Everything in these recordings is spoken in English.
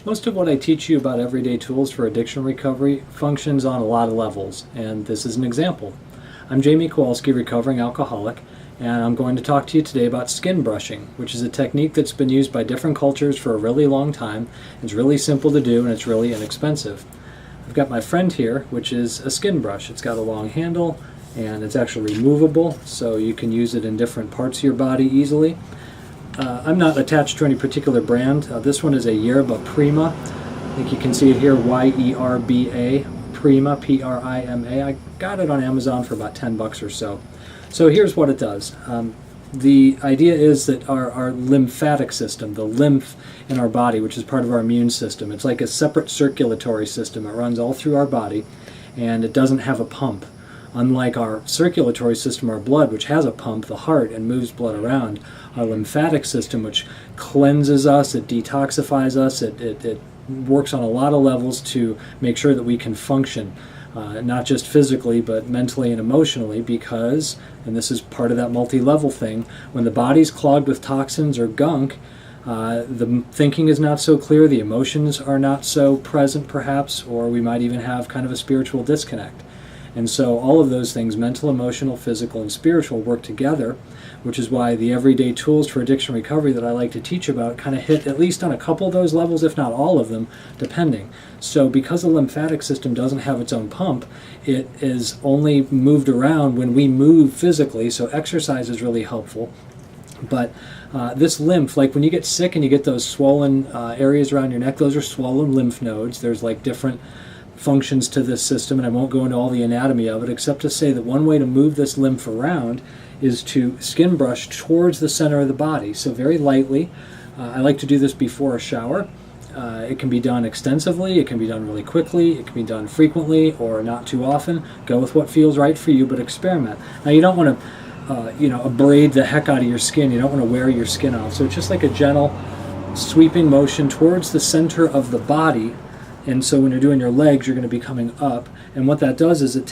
Most of what I teach you about everyday tools for addiction recovery functions on a lot of levels, and this is an example. I'm Jamie Kowalski, recovering alcoholic, and I'm going to talk to you today about skin brushing, which is a technique that's been used by different cultures for a really long time. It's really simple to do and it's really inexpensive. I've got my friend here, which is a skin brush. It's got a long handle and it's actually removable, so you can use it in different parts of your body easily. I'm not attached to any particular brand. This one is a Yerba Prima. I think you can see it here, Y-E-R-B-A, Prima, P-R-I-M-A. I got it on Amazon for about 10 bucks or so. So here's what it does. The idea is that our lymphatic system, the lymph in our body, which is part of our immune system, it's like a separate circulatory system. It runs all through our body, and it doesn't have a pump. Unlike our circulatory system, our blood, which has a pump, the heart, and moves blood around, our lymphatic system, which cleanses us, it detoxifies us, it works on a lot of levels to make sure that we can function, not just physically, but mentally and emotionally, because, and this is part of that multi-level thing, when the body's clogged with toxins or gunk, the thinking is not so clear, the emotions are not so present perhaps, or we might even have kind of a spiritual disconnect. And so all of those things, mental, emotional, physical, and spiritual, work together, which is why the everyday tools for addiction recovery that I like to teach about kind of hit at least on a couple of those levels, if not all of them, depending. So because the lymphatic system doesn't have its own pump, it is only moved around when we move physically, so exercise is really helpful. But this lymph, like when you get sick and you get those swollen areas around your neck, those are swollen lymph nodes. There's like different functions to this system, and I won't go into all the anatomy of it, except to say that one way to move this lymph around is to skin brush towards the center of the body. So very lightly. I like to do this before a shower. It can be done extensively, it can be done really quickly, it can be done frequently or not too often. Go with what feels right for you, but experiment. Now you don't want to abrade the heck out of your skin. You don't want to wear your skin off. So it's just like a gentle sweeping motion towards the center of the body. And so when you're doing your legs, you're going to be coming up. And what that does is it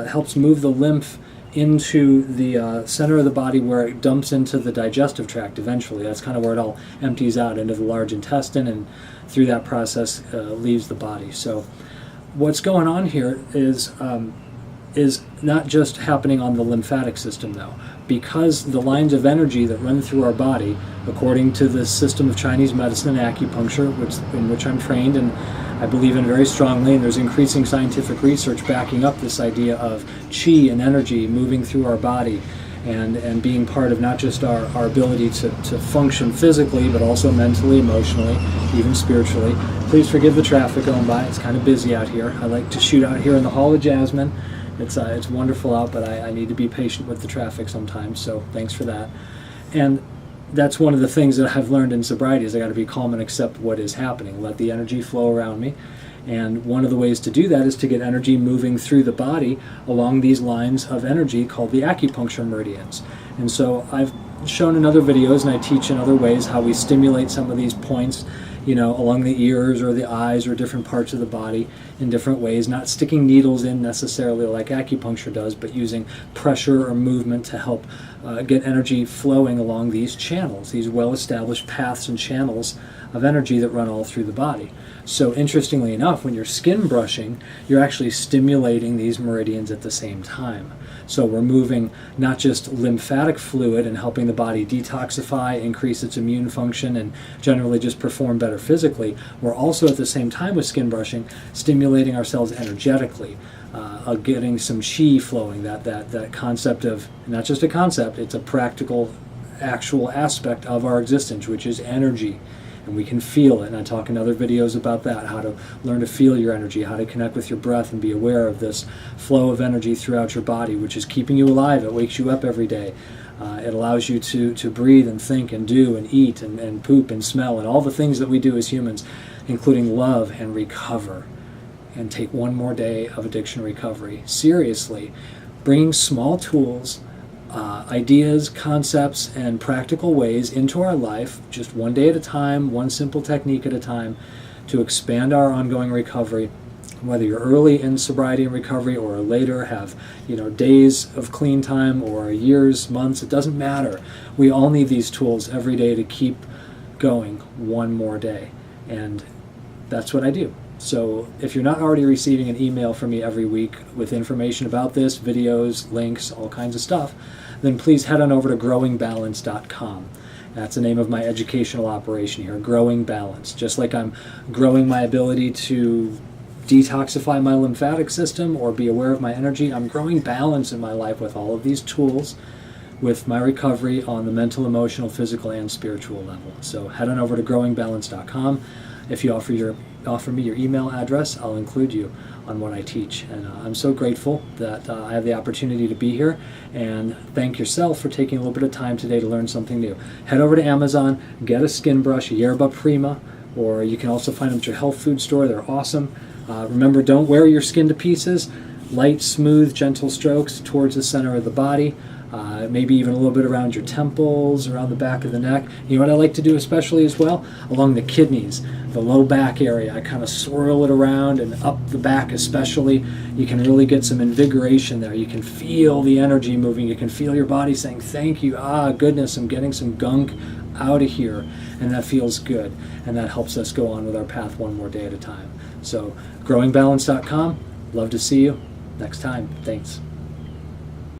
helps move the lymph into the center of the body, where it dumps into the digestive tract eventually. That's kind of where it all empties out into the large intestine, and through that process leaves the body. So what's going on here is not just happening on the lymphatic system, though. Because the lines of energy that run through our body, according to the system of Chinese medicine and acupuncture, in which I'm trained and I believe in very strongly, and there's increasing scientific research backing up this idea of qi and energy moving through our body and being part of not just our ability to function physically, but also mentally, emotionally, even spiritually. Please forgive the traffic going by. It's kind of busy out here. I like to shoot out here in the Hall of Jasmine. It's wonderful out, but I need to be patient with the traffic sometimes, so thanks for that. And that's one of the things that I've learned in sobriety, is I got to be calm and accept what is happening, let the energy flow around me. And one of the ways to do that is to get energy moving through the body along these lines of energy called the acupuncture meridians. And so I've shown in other videos, and I teach in other ways, how we stimulate some of these points, along the ears or the eyes or different parts of the body in different ways, not sticking needles in necessarily like acupuncture does, but using pressure or movement to help get energy flowing along these channels, these well-established paths and channels of energy that run all through the body. So interestingly enough, when you're skin brushing, you're actually stimulating these meridians at the same time. So we're moving not just lymphatic fluid and helping the body detoxify, increase its immune function, and generally just perform better physically. We're also at the same time with skin brushing stimulating ourselves energetically, getting some qi flowing, that concept of, not just a concept, it's a practical, actual aspect of our existence, which is energy. And we can feel it, and I talk in other videos about that, how to learn to feel your energy, how to connect with your breath and be aware of this flow of energy throughout your body, which is keeping you alive. It wakes you up every day. It allows you to breathe and think and do and eat and poop and smell and all the things that we do as humans, including love and recover. And take one more day of addiction recovery seriously, bringing small tools, ideas, concepts, and practical ways into our life, just one day at a time, one simple technique at a time, to expand our ongoing recovery. Whether you're early in sobriety and recovery or later, have days of clean time or years, months, it doesn't matter. We all need these tools every day to keep going one more day. And that's what I do. So if you're not already receiving an email from me every week with information about this, videos, links, all kinds of stuff, then please head on over to growingbalance.com. That's the name of my educational operation here, Growing Balance. Just like I'm growing my ability to detoxify my lymphatic system or be aware of my energy, I'm growing balance in my life with all of these tools, with my recovery on the mental, emotional, physical, and spiritual level. So head on over to growingbalance.com. If you offer me your email address, I'll include you on what I teach. And I'm so grateful that I have the opportunity to be here, and thank yourself for taking a little bit of time today to learn something new. Head over to Amazon, get a skin brush, Yerba Prima, or you can also find them at your health food store. They're awesome. Remember, don't wear your skin to pieces. Light, smooth, gentle strokes towards the center of the body. Maybe even a little bit around your temples, around the back of the neck. You know what I like to do especially as well? Along the kidneys, the low back area. I kind of swirl it around and up the back especially. You can really get some invigoration there. You can feel the energy moving. You can feel your body saying, thank you. Ah, goodness, I'm getting some gunk out of here. And that feels good. And that helps us go on with our path one more day at a time. So, growingbalance.com. Love to see you next time. Thanks.